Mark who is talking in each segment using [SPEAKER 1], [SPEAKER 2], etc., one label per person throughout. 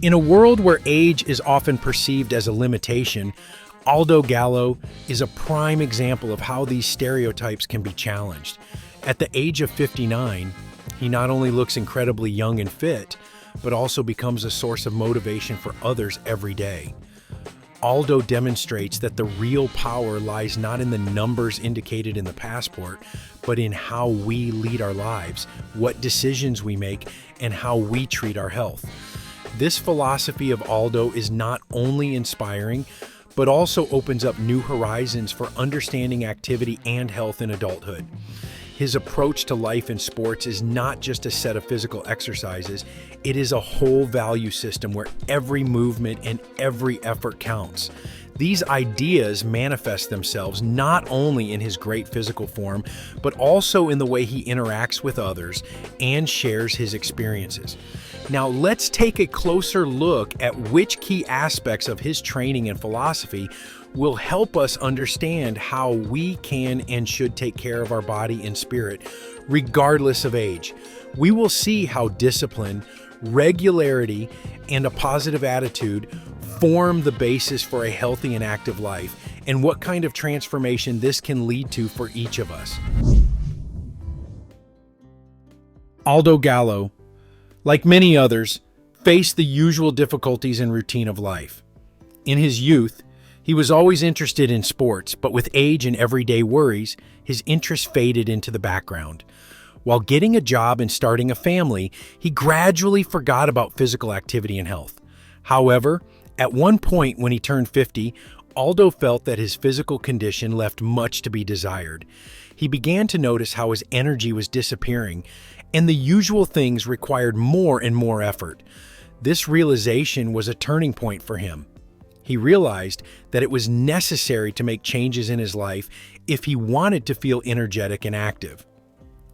[SPEAKER 1] In a world where age is often perceived as a limitation, Aldo Gallo is a prime example of how these stereotypes can be challenged. At the age of 59, he not only looks incredibly young and fit, but also becomes a source of motivation for others every day. Aldo demonstrates that the real power lies not in the numbers indicated in the passport, but in how we lead our lives, what decisions we make, and how we treat our health. This philosophy of Aldo is not only inspiring, but also opens up new horizons for understanding activity and health in adulthood. His approach to life in sports is not just a set of physical exercises, it is a whole value system where every movement and every effort counts. These ideas manifest themselves not only in his great physical form, but also in the way he interacts with others and shares his experiences. Now let's take a closer look at which key aspects of his training and philosophy will help us understand how we can and should take care of our body and spirit, regardless of age. We will see how discipline, regularity, and a positive attitude form the basis for a healthy and active life, and what kind of transformation this can lead to for each of us. Aldo Gallo, like many others, faced the usual difficulties and routine of life. In his youth, he was always interested in sports, but with age and everyday worries, his interest faded into the background. While getting a job and starting a family, he gradually forgot about physical activity and health. However, at one point when he turned 50, Aldo felt that his physical condition left much to be desired. He began to notice how his energy was disappearing, and the usual things required more and more effort. This realization was a turning point for him. He realized that it was necessary to make changes in his life if he wanted to feel energetic and active.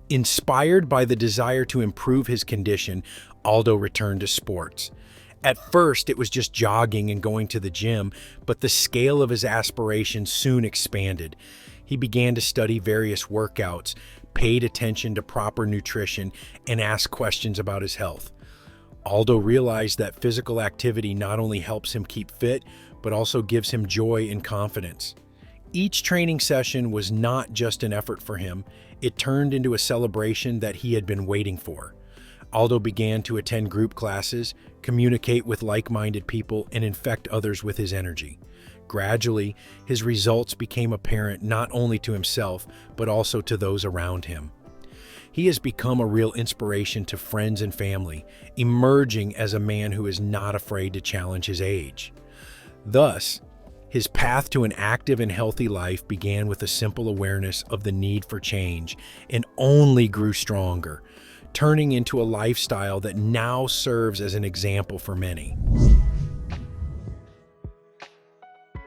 [SPEAKER 1] Inspired by the desire to improve his condition, Aldo returned to sports. At first, it was just jogging and going to the gym, but the scale of his aspirations soon expanded. He began to study various workouts, paid attention to proper nutrition, and asked questions about his health. Aldo realized that physical activity not only helps him keep fit, but also gives him joy and confidence. Each training session was not just an effort for him, it turned into a celebration that he had been waiting for. Aldo began to attend group classes, communicate with like-minded people, and infect others with his energy. Gradually, his results became apparent not only to himself, but also to those around him. He has become a real inspiration to friends and family, emerging as a man who is not afraid to challenge his age. Thus, his path to an active and healthy life began with a simple awareness of the need for change and only grew stronger, turning into a lifestyle that now serves as an example for many.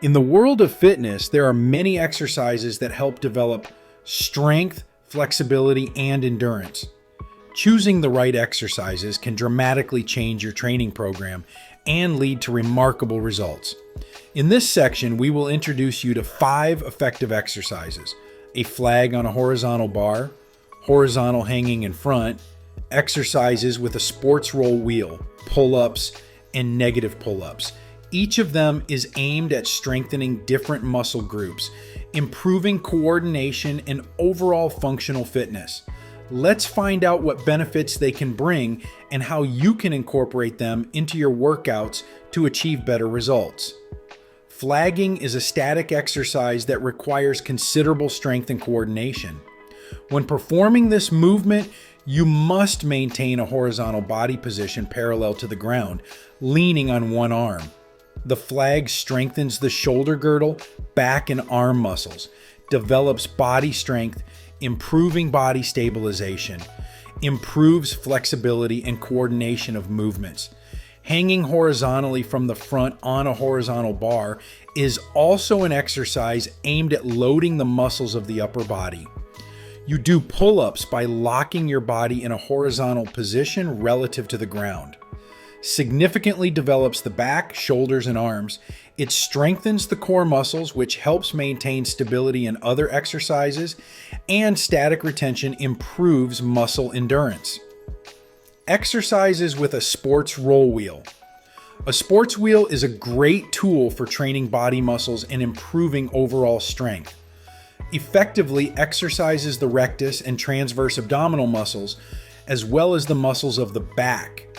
[SPEAKER 1] In the world of fitness, there are many exercises that help develop strength, flexibility, and endurance. Choosing the right exercises can dramatically change your training program and lead to remarkable results. In this section, we will introduce you to 5 effective exercises: a flag on a horizontal bar, horizontal hanging in front, exercises with a sports roll wheel, pull-ups, and negative pull-ups. Each of them is aimed at strengthening different muscle groups, improving coordination and overall functional fitness. Let's find out what benefits they can bring and how you can incorporate them into your workouts to achieve better results. Flagging is a static exercise that requires considerable strength and coordination. When performing this movement, you must maintain a horizontal body position parallel to the ground, leaning on one arm. The flag strengthens the shoulder girdle, back, and arm muscles, develops body strength, improving body stabilization, improves flexibility and coordination of movements. Hanging horizontally from the front on a horizontal bar is also an exercise aimed at loading the muscles of the upper body. You do pull-ups by locking your body in a horizontal position relative to the ground. Significantly develops the back, shoulders, and arms. It strengthens the core muscles, which helps maintain stability in other exercises, and static retention improves muscle endurance. Exercises with a sports roll wheel. A sports wheel is a great tool for training body muscles and improving overall strength. Effectively exercises the rectus and transverse abdominal muscles, as well as the muscles of the back.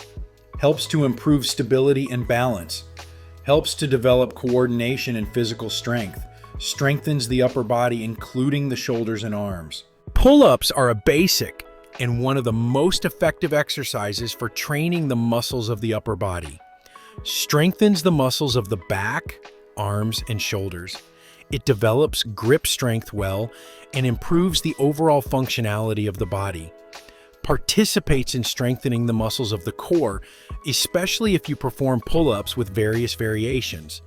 [SPEAKER 1] Helps to improve stability and balance. Helps to develop coordination and physical strength. Strengthens the upper body, including the shoulders and arms. Pull-ups are a basic and one of the most effective exercises for training the muscles of the upper body. Strengthens the muscles of the back, arms, and shoulders. It develops grip strength well and improves the overall functionality of the body. Participates in strengthening the muscles of the core, especially if you perform pull-ups with various variations.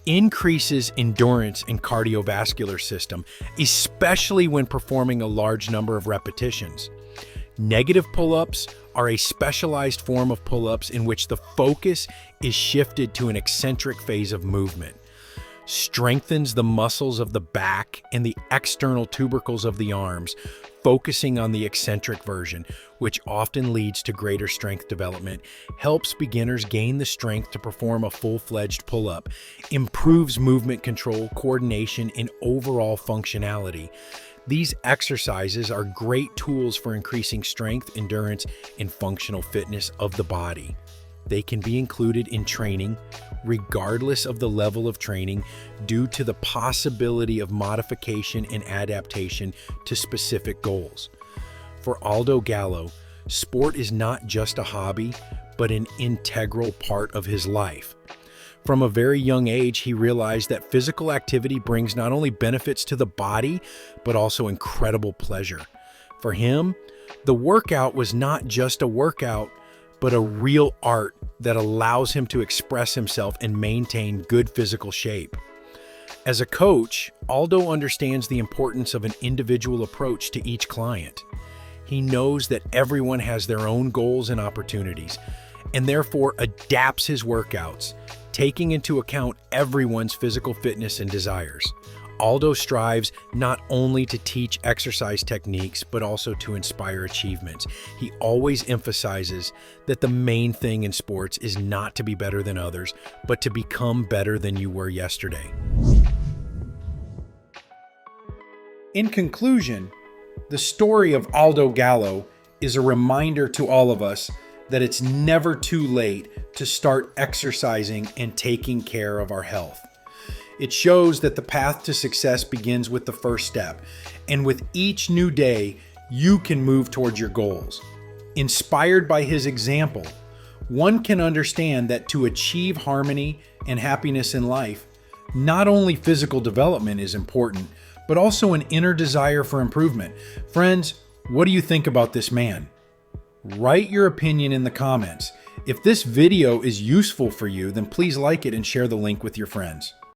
[SPEAKER 1] Increases endurance and cardiovascular system, especially when performing a large number of repetitions. Negative pull-ups are a specialized form of pull-ups in which the focus is shifted to an eccentric phase of movement. Strengthens the muscles of the back and the external tubercles of the arms, focusing on the eccentric version, which often leads to greater strength development, helps beginners gain the strength to perform a full-fledged pull-up, improves movement control, coordination, and overall functionality. These exercises are great tools for increasing strength, endurance, and functional fitness of the body. They can be included in training, regardless of the level of training, due to the possibility of modification and adaptation to specific goals. For Aldo Gallo, sport is not just a hobby, but an integral part of his life. From a very young age, he realized that physical activity brings not only benefits to the body, but also incredible pleasure. For him, the workout was not just a workout, but a real art that allows him to express himself and maintain good physical shape. As a coach, Aldo understands the importance of an individual approach to each client. He knows that everyone has their own goals and opportunities, and therefore adapts his workouts, taking into account everyone's physical fitness and desires. Aldo strives not only to teach exercise techniques, but also to inspire achievements. He always emphasizes that the main thing in sports is not to be better than others, but to become better than you were yesterday. In conclusion, the story of Aldo Gallo is a reminder to all of us that it's never too late to start exercising and taking care of our health. It shows that the path to success begins with the first step, and with each new day, you can move towards your goals. Inspired by his example, one can understand that to achieve harmony and happiness in life, not only physical development is important, but also an inner desire for improvement. Friends, what do you think about this man? Write your opinion in the comments. If this video is useful for you, then please like it and share the link with your friends.